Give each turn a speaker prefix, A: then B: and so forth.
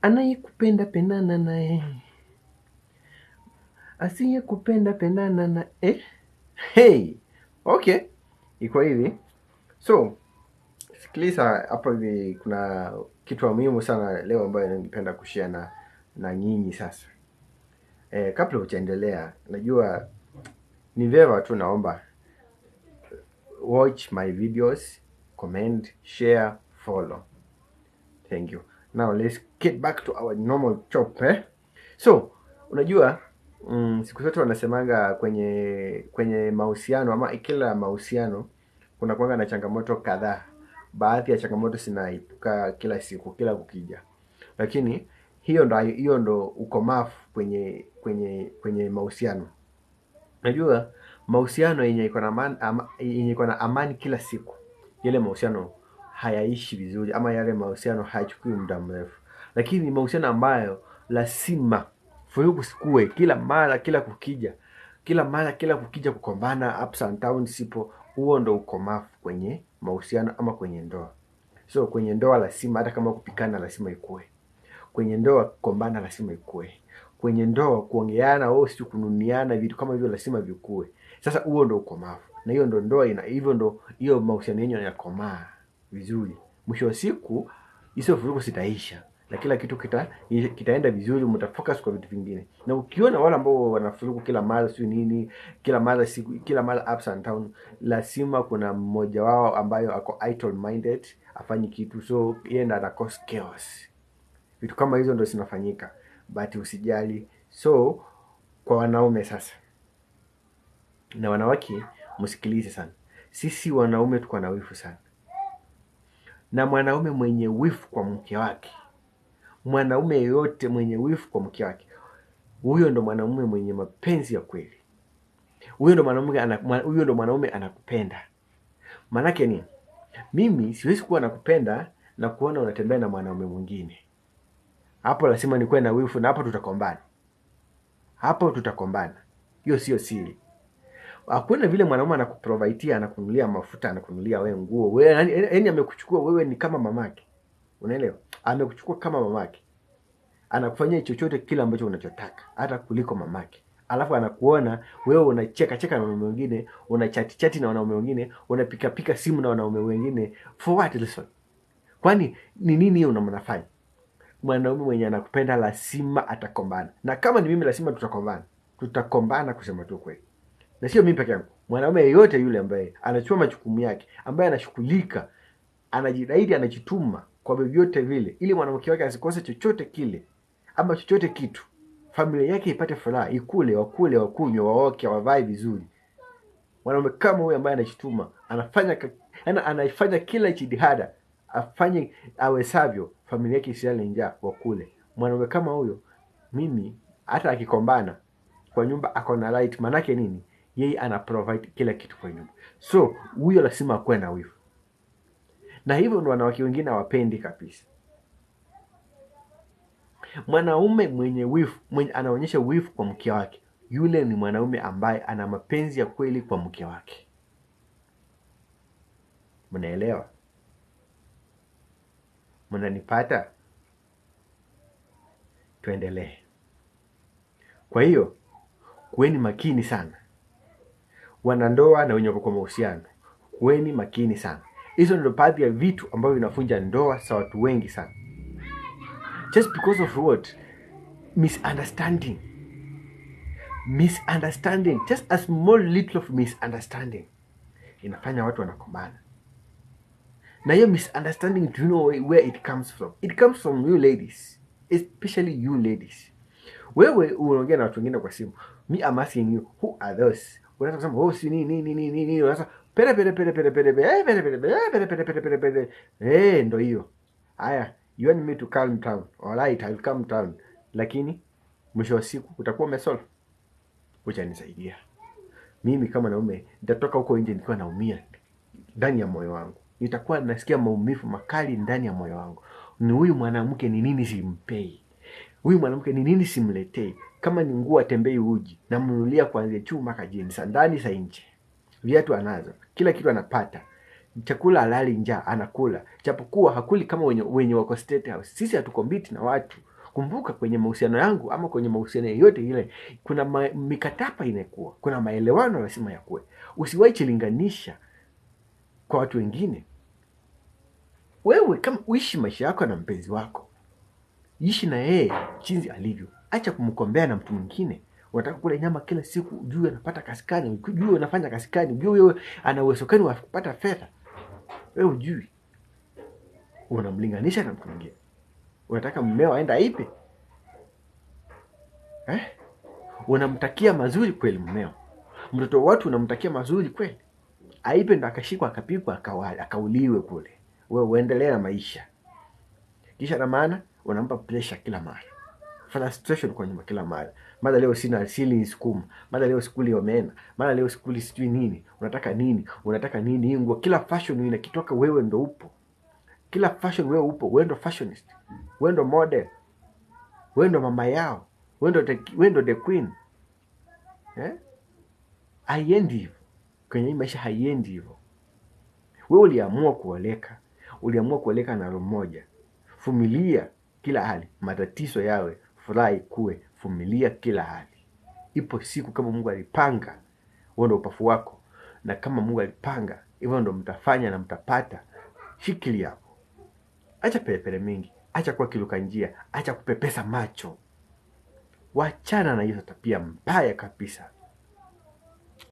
A: Anayekupenda pendana naye, asiyekupenda pendana na Hey, okay, iko hivi. So sikiliza hapo hivi, kuna kitu muhimu sana leo ambayo ningependa kushare na nyinyi sasa. Kabla hujaendelea, najua ni vyema tu, naomba watch my videos, comment, share, follow. Thank you. Now let's get back to our normal chop. So unajua, siku zote wanasemanga kwenye mahusiano, ama kila mahusiano kuna kuanga na changamoto kadhaa. Baadhi ya changamoto zinaibuka kila siku, kila kukija, lakini hiyo ndo ukomavu kwenye mahusiano. Unajua, mahusiano yenye iko na amani kila siku, yale mahusiano hayaishi vizuri, ama yale mahusiano hayachukui muda mrefu. Lakini mahusiano ambayo lazima furugu sikue kila mara, kila kukija kukombana, ups and downs sipo, huo ndo ukomavu kwenye mahusiano ama kwenye ndoa. So kwenye ndoa lazima, hata kama kupikana lazima ikue. Kwenye ndoa kukombana lazima ikue. Kwenye ndoa kuongeana si kununiana, vitu kama hivyo lazima vikue. Sasa huo ndo ukomavu. Na hiyo ndo ndoa hivyo ndo hiyo mahusiano yenu yanakomaa vizuri. Mwisho wa siku hizo vurugu zitaisha na kila kitu kitaenda vizuri, mtafocus kwa vitu vingine. Na ukiona wale ambao wanafurugu kila mara si nini, kila mara ups and down, lazima kuna mmoja wao ambayo ako idle minded, afanyi kitu, so yeye ndo ana cause chaos. Vitu kama hizo ndo zinafanyika, but usijali. So kwa wanaume sasa na wanawake, msikilize sana. Sisi wanaume tuko na wivu sana. Na mwanaume mwenye wivu kwa mke wake, mwanaume yote mwenye wivu kwa mke wake, huyo ndo mwanaume mwenye mapenzi ya kweli. Huyo ndo mwanaume anakupenda. Manake ni mimi siwezi kuwa nakupenda na kuona unatembea na mwanaume mwingine. Hapo lazima nikuwe na wivu, na hapo tutakombana. Hiyo sio siri. Hakuna vile mwanaume anakuprovide, anakununulia mafuta, anakununulia wewe nguo. Wewe yani amekuchukua wewe ni kama mamake. Unaelewa? Amekuchukua kama mamake. Anakufanyia chochote kile ambacho unachotaka, hata kuliko mamake. Alafu anakuona wewe unacheka na wanaume wengine, unachati na wanaume wengine, unapika simu na wanaume wengine. For what reason? Kwani ni nini hiyo unamnafanya? Mwanaume mwenye anakupenda lazima atakombana. Na kama ni mimi lazima tutakombana. Tutakombana kusema tu kweli. Na sio mimi peke yangu. Mwanaume yeyote yule ambaye anachukua majukumu yake, ambaye anashughulika, anajidaidi, anajituma kwa vyovyote vile ili mwanamke wake asikose chochote kile ama chochote kitu, familia yake ipate furaha, ikule, wakule, wakunywe, waoke, wavae vizuri. Mwanaume kama huyo ambaye anajituma, anafanya kila jitihada, afanye awezavyo, familia yake isilale njaa, wakule. Mwanaume kama huyo, mimi hata akikombana kwa nyumba ako na right. Manake nini? Yeye ana provide kila kitu kwa nyumba. So huyo lazima akuwe na wivu. Na hivyo ndo wanawake wengine hawapendi kabisa. Mwanaume mwenye wivu, mwenye anaonyesha wivu kwa mke wake, yule ni mwanaume ambaye ana mapenzi ya kweli kwa mke wake. Mnaelewa? Mnanipata? Tuendelee. Kwa hiyo kuweni makini sana, wanandoa na wenye kwa mahusiano, kuweni makini sana. Hizo ndio baadhi ya vitu ambavyo vinavunja ndoa za watu wengi sana. Just because of what? Misunderstanding. Just a small little of misunderstanding inafanya watu wanakombana. Na hiyo misunderstanding, do you know where it comes from? It comes from you ladies, especially you ladies. Wewe unaongea na watu wengine kwa simu, me I'm asking you, who are those? Unataka kusema si nini, unasema pere. Ndo hiyo. Haya, you want me to calm down? Alright, I'll calm down. Lakini mwisho wa siku utakuwa umesolve. Uchanisaidia. Mimi kama naume nitatoka huko nje nikiwa naumia ndani ya moyo wangu. Nitakuwa nasikia maumivu makali ndani ya moyo wangu. Ni huyu mwanamke ni nini simpei? Huyu mwanamke ni nini simletei? Kama ni nguo atembei uji, namnunulia kuanzia juu mpaka chini, ndani za nje. Viatu anazo, kila kitu anapata. Chakula halali njaa anakula. Japokuwa hakuli kama wenye wako state house. Sisi hatukompete na watu Kumbuka, kwenye mahusiano yangu ama kwenye mahusiano yoyote ile, kuna mikataba inakuwa, kuna maelewano lazima yakuwe. Usiwahi chilinganisha kwa watu wengine. Wewe kama uishi maisha yako na mpenzi wako, ishi na yeye jinsi alivyo. Acha kumkombea na mtu mwingine. Unataka kula nyama kila siku, ujue anapata kaskani, ujue unafanya kaskani, ujue wewe ana uwezo gani wa kupata fedha. Wewe ujui. Unamlinganisha na mtu mwingine. Unataka mmeo aenda aibe? Unamtakia mazuri kweli mmeo? Mtoto watu unamtakia mazuri kweli? Aibe ndo akashikwa akapigwa akauliwe kule. Wewe uendelee na maisha. Kisha na maana unampa pressure kila mara. Frustration kwa nyuma kila mara. Mara leo sina asili sukuma. Mara leo skuli omena. Mara leo skuli sijui nini. Unataka nini? Unataka nini? Hii nguo kila fashion inakitoka wewe ndo upo. Kila fashion wewe upo. Wewe ndo fashionist. Wewe ndo model. Wewe ndo mama yao. Wewe ndo the queen. Haiendi hivyo. Kwenye hii maisha haiendi hivyo. Wewe uliamua kuoleka. Uliamua kuoleka na roho moja. Vumilia kila hali. Matatizo yawe, furaha ikue, vumilia kila hali. Ipo siku kama Mungu alipanga, huo ndo upafu wako. Na kama Mungu alipanga, hivyo ndo mtafanya na mtapata. Shikilia hapo. Acha pelepele mingi, acha kuwa kiluka njia, acha kupepesa macho. Wachana na hizo tabia mbaya kabisa.